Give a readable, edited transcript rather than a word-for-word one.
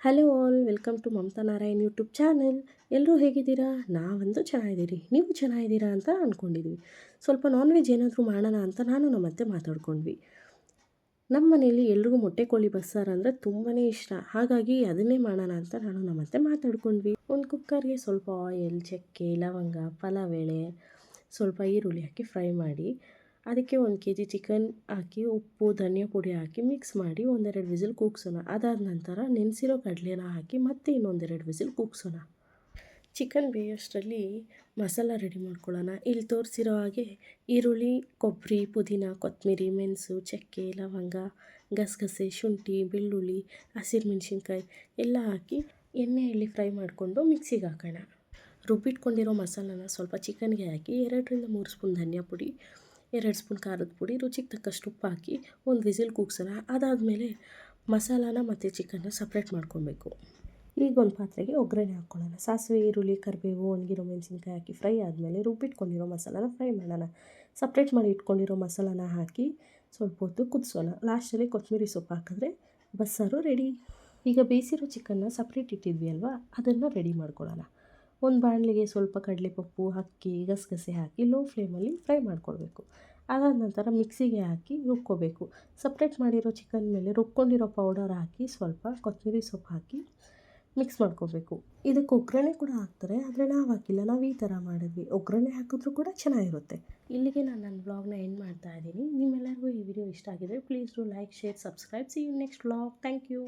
Hello all, welcome to Mamata Narayan YouTube channel. ಎಲ್ಲರೂ ಹೇಗಿದ್ದೀರಾ? ನಾವಂತೂ ಚೆನ್ನಾಗಿದ್ದೀರಿ. ನೀವು ಚೆನ್ನಾಗಿದ್ದೀರಾ ಅಂತ ಅಂದ್ಕೊಂಡಿದ್ವಿ. ಸ್ವಲ್ಪ ನಾನ್ ವೆಜ್ ಏನಾದರೂ ಮಾಡೋಣ ಅಂತ ನಾನು ನಮ್ಮ ಅತ್ತೆ ಮಾತಾಡ್ಕೊಂಡ್ವಿ. ನಮ್ಮ ಮನೇಲಿ ಎಲ್ರಿಗೂ ಮೊಟ್ಟೆ ಕೋಳಿ ಬಸ್ಸಾರು ಅಂದರೆ ತುಂಬಾ ಇಷ್ಟ. ಹಾಗಾಗಿ ಅದನ್ನೇ ಮಾಡೋಣ ಅಂತ ನಾನು ನಮ್ಮ ಅತ್ತೆ ಮಾತಾಡ್ಕೊಂಡ್ವಿ. ಒಂದು ಕುಕ್ಕರ್ಗೆ ಸ್ವಲ್ಪ ಆಯಿಲ್, ಚಕ್ಕೆ, ಲವಂಗ, ಪಲಾವ್ ಎಲೆ, ಸ್ವಲ್ಪ ಈರುಳ್ಳಿ ಹಾಕಿ ಫ್ರೈ ಮಾಡಿ, ಅದಕ್ಕೆ 1 kg ಚಿಕನ್ ಹಾಕಿ ಉಪ್ಪು ಧನಿಯಾ ಪುಡಿ ಹಾಕಿ ಮಿಕ್ಸ್ ಮಾಡಿ ಒಂದೆರಡು ವಿಸಿಲ್ ಕೂಗ್ಸೋಣ. ಅದಾದ ನಂತರ ನೆನೆಸಿರೋ ಕಡಲೆನ ಹಾಕಿ ಮತ್ತೆ ಇನ್ನೊಂದೆರಡು ವಿಸಿಲ್ ಕೂಗ್ಸೋಣ. ಚಿಕನ್ ಬೇಯೋಷ್ಟರಲ್ಲಿ ಮಸಾಲ ರೆಡಿ ಮಾಡ್ಕೊಳ್ಳೋಣ. ಇಲ್ಲಿ ತೋರಿಸಿರೋ ಹಾಗೆ ಈರುಳ್ಳಿ, ಕೊಬ್ಬರಿ, ಪುದೀನ, ಕೊತ್ತಂಬರಿ, ಮೆಣಸು, ಚಕ್ಕೆ, ಲವಂಗ, ಗಸಗಸೆ, ಶುಂಠಿ, ಬೆಳ್ಳುಳ್ಳಿ, ಹಸಿರು ಮೆಣಸಿನ್ಕಾಯಿ ಎಲ್ಲ ಹಾಕಿ ಎಣ್ಣೆಯಲ್ಲಿ ಫ್ರೈ ಮಾಡಿಕೊಂಡು ಮಿಕ್ಸಿಗೆ ಹಾಕೋಣ. ರುಬ್ಬಿಟ್ಕೊಂಡಿರೋ ಮಸಾಲಾನ ಸ್ವಲ್ಪ ಚಿಕನ್ಗೆ ಹಾಕಿ 2ರಿಂದ 3 ಸ್ಪೂನ್ ಧನಿಯಾ ಪುಡಿ, 2 ಸ್ಪೂನ್ ಖಾರದ ಪುಡಿ, ರುಚಿಗೆ ತಕ್ಕಷ್ಟು ಉಪ್ಪು ಹಾಕಿ ಒಂದು ವಿಸಿಲ್ ಕೂಗ್ಸೋಣ. ಅದಾದಮೇಲೆ ಮಸಾಲಾನ ಮತ್ತು ಚಿಕನ್ನ ಸಪ್ರೇಟ್ ಮಾಡ್ಕೊಬೇಕು. ಈಗ ಒಂದು ಪಾತ್ರೆಗೆ ಒಗ್ಗರಣೆ ಹಾಕ್ಕೊಳ್ಳೋಣ. ಸಾಸಿವೆ, ಈರುಳ್ಳಿ, ಕರಿಬೇವು, ಒಣಗಿರೋ ಮೆಣಸಿನ್ಕಾಯಿ ಹಾಕಿ ಫ್ರೈ ಆದಮೇಲೆ ರುಬ್ಬಿಟ್ಕೊಂಡಿರೋ ಮಸಾಲಾನ ಫ್ರೈ ಮಾಡೋಣ. ಸಪ್ರೇಟ್ ಮಾಡಿ ಇಟ್ಕೊಂಡಿರೋ ಮಸಾಲಾನ ಹಾಕಿ ಸ್ವಲ್ಪ ಹೊತ್ತು ಕುದಿಸೋಣ. ಲಾಸ್ಟಲ್ಲಿ ಕೊತ್ತಂಬರಿ ಸೊಪ್ಪು ಹಾಕಿದ್ರೆ ಬಸ್ಸಾರು ರೆಡಿ. ಈಗ ಬೇಯಿಸಿರೋ ಚಿಕನ್ನ ಸಪ್ರೇಟ್ ಇಟ್ಟಿದ್ವಿ ಅಲ್ವಾ, ಅದನ್ನು ರೆಡಿ ಮಾಡ್ಕೊಳ್ಳೋಣ. ಒಂದು ಬಾಣಲೆಗೆ ಸ್ವಲ್ಪ ಕಡಲೆಪಪ್ಪು, ಅಕ್ಕಿ, ಗಸಗಸೆ ಹಾಕಿ ಲೋ ಫ್ಲೇಮಲ್ಲಿ ಫ್ರೈ ಮಾಡ್ಕೊಳ್ಬೇಕು. ಅದಾದ ನಂತರ ಮಿಕ್ಸಿಗೆ ಹಾಕಿ ರುಬ್ಕೋಬೇಕು. ಸಪ್ರೇಟ್ ಮಾಡಿರೋ ಚಿಕನ್ ಮೇಲೆ ರುಬ್ಕೊಂಡಿರೋ ಪೌಡರ್ ಹಾಕಿ ಸ್ವಲ್ಪ ಕೊತ್ತಂಬರಿ ಸೊಪ್ಪು ಹಾಕಿ ಮಿಕ್ಸ್ ಮಾಡ್ಕೋಬೇಕು. ಇದಕ್ಕೆ ಒಗ್ಗರಣೆ ಕೂಡ ಹಾಕ್ತಾರೆ, ಆದರೆ ನಾವು ಹಾಕಿಲ್ಲ. ನಾವು ಈ ಥರ ಮಾಡಿದ್ವಿ. ಒಗ್ಗರಣೆ ಹಾಕಿದ್ರೂ ಕೂಡ ಚೆನ್ನಾಗಿರುತ್ತೆ. ಇಲ್ಲಿಗೆ ನಾನು ನನ್ನ ವ್ಲಾಗ್ನ ಎಂಡ್ ಮಾಡ್ತಾ ಇದ್ದೀನಿ. ನಿಮ್ಮೆಲ್ಲರಿಗೂ ಈ ವಿಡಿಯೋ ಇಷ್ಟ ಆಗಿದ್ರೆ please do like, share, subscribe. See you next vlog. Thank you.